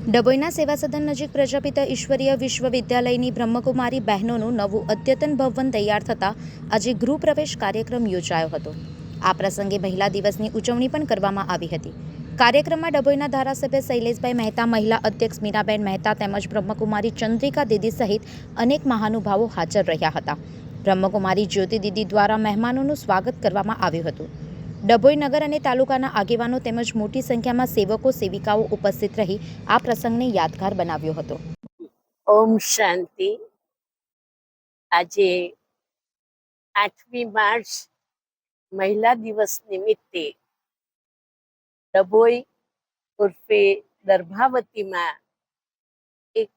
ડભોઈના સેવા સદન નજીક પ્રજાપિતા ઈશ્વરીય વિશ્વવિદ્યાલયની બ્રહ્મકુમારી બહેનોનું નવું અદ્યતન ભવન તૈયાર થતાં આજે ગૃહપ્રવેશ કાર્યક્રમ યોજાયો હતો. આ પ્રસંગે મહિલા દિવસની ઉજવણી પણ કરવામાં આવી હતી. કાર્યક્રમમાં ડભોઈના ધારાસભ્ય શૈલેષભાઈ મહેતા, મહિલા અધ્યક્ષ મીરાબેન મહેતા તેમજ બ્રહ્મકુમારી ચંદ્રિકા દીદી સહિત અનેક મહાનુભાવો હાજર રહ્યા હતા. બ્રહ્મકુમારી જ્યોતિ દીદી દ્વારા મહેમાનોનું સ્વાગત કરવામાં આવ્યું હતું. ડભોઈ નગર અને તાલુકાના આગેવાનો તેમજ મોટી સંખ્યામાં સેવકો સેવિકાઓ ઉપસ્થિત રહી આ પ્રસંગને યાદગાર બનાવ્યો હતો. ઓમ શાંતિ. આજે 8મી માર્ચ મહિલા દિવસ નિમિત્તે ડભોઈ ઉર્ફે દર્ભાવતીમાં એક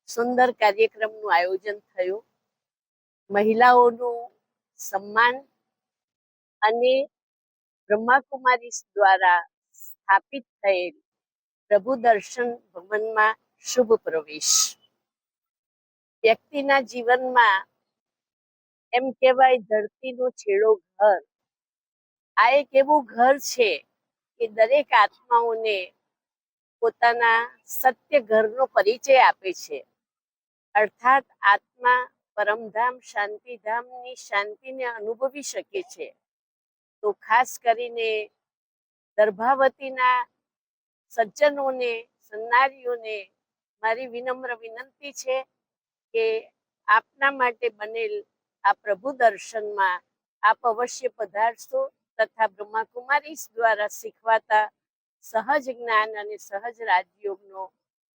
સુંદર કાર્યક્રમનું આયોજન થયું. મહિલાઓનું સન્માન અને બ્રહ્માકુમારી દ્વારા સ્થાપિત થયેલ પ્રભુ દર્શન ભવનમાં શુભ પ્રવેશ. વ્યક્તિના જીવનમાં એમ કહેવાય ધરતીનો છેડો ઘર. આ એક એવું ઘર છે કે દરેક આત્માઓને પોતાના સત્ય ઘરનો પરિચય આપે છે. અર્થાત આત્મા પરમધામ શાંતિધામની શાંતિને અનુભવી શકે છે. તો ખાસ કરીને દર્ભાવતીના સજ્જનોને, સન્નારીઓને મારી વિનમ્ર વિનંતી છે કે આપના માટે બનેલ આ પ્રભુ દર્શનમાં આપ અવશ્ય પધારશો તથા બ્રહ્માકુમારી દ્વારા શીખવાતા સહજ જ્ઞાન અને સહજ રાજયોગનો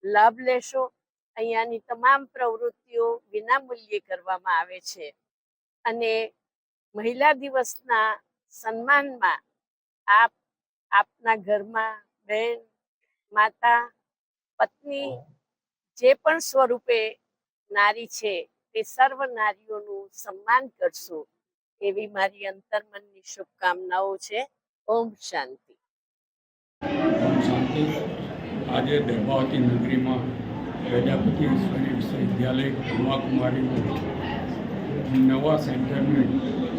લાભ લેશો. અહીંયાની તમામ પ્રવૃત્તિઓ વિનામૂલ્યે કરવામાં આવે છે અને મહિલા દિવસના સન્માનમાં આપના ઘરમાં બહેન, માતા, પત્ની જે પણ સ્વરૂપે નારી છે તે સર્વ નારીઓનું સન્માન કરશો એવી મારી અંતર્મનની શુભકામનાઓ છે. ઓમ શાંતિ. ઓમ શાંતિ. આજે દર્ભાવતી નગરીમાં પ્રજાપતિ ઈશ્વરી વિશ્વવિદ્યાલય બ્રહ્માકુમારીનું નવા સેન્ટરની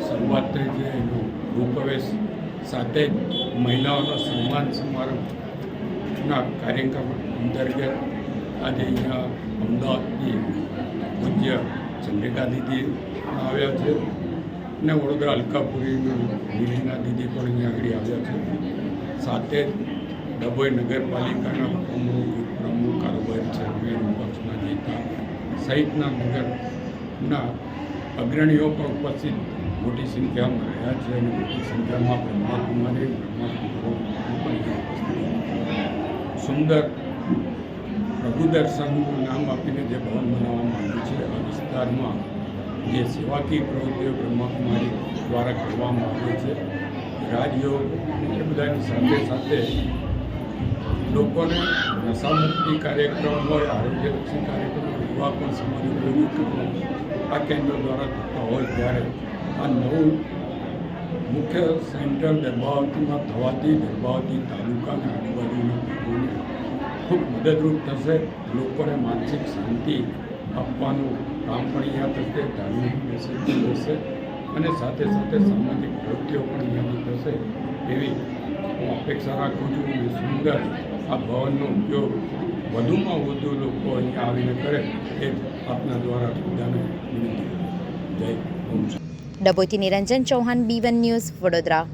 શરૂઆત થઈ છે. એનો ગૃહપ્રવેશ સાથે જ મહિલાઓના સન્માન સમારોહના કાર્યક્રમ અંતર્ગત આજે અહીંયા અમદાવાદની પૂજ્ય ચંદ્રિકા દીદી આવ્યા છે અને વડોદરા અલકાપુરીના દિલ્હીના દીદી પણ અહીંયા આગળ આવ્યા છે. સાથે જ ડભોઈ નગરપાલિકાના પ્રમુખ કારોબારી ચેરમેન પક્ષના નેતા સહિતના નગરના અગ્રણીઓ પણ ઉપસ્થિત મોટી સંખ્યામાં રહ્યા છે અને મોટી સંખ્યામાં બ્રહ્માકુમારી સુંદર પ્રભુ દર્શનનું નામ આપીને જે ભવન બનાવવામાં આવ્યું છે આ વિસ્તારમાં જે સેવાકીય પ્રવૃત્તિઓ બ્રહ્માકુમારી દ્વારા કરવામાં આવે છે, રાજયોગ એ બધાની સાથે સાથે લોકોને નશામુક્તિ કાર્યક્રમ હોય, આરોગ્યલક્ષી કાર્યક્રમ, યુવા પણ સમાજ ઉપયોગી કરવું આ કેન્દ્ર દ્વારા થતા હોય ત્યારે આ નવું મુખ્ય સેન્ટર દર્ભાવતીમાં થવાથી દર્ભાવતી તાલુકાના આજુબાજુના લોકોને ખૂબ મદદરૂપ થશે. લોકોને માનસિક શાંતિ આપવાનું કામ પણ અહીંયા થશે, ધાર્મિક મેસેજ પણ થશે અને સાથે સાથે સામાજિક પ્રવૃત્તિઓ પણ અહીંયાથી થશે એવી હું અપેક્ષા રાખું છું. અને સુંદર આ ભવનનો ઉપયોગ વધુમાં વધુ લોકો અહીંયા આવીને કરે એ આપના દ્વારા બધાને વિનંતી. જય ઓમ. ડભોઈથી નિરંજન ચૌહાણ, B1 ન્યૂઝ, વડોદરા.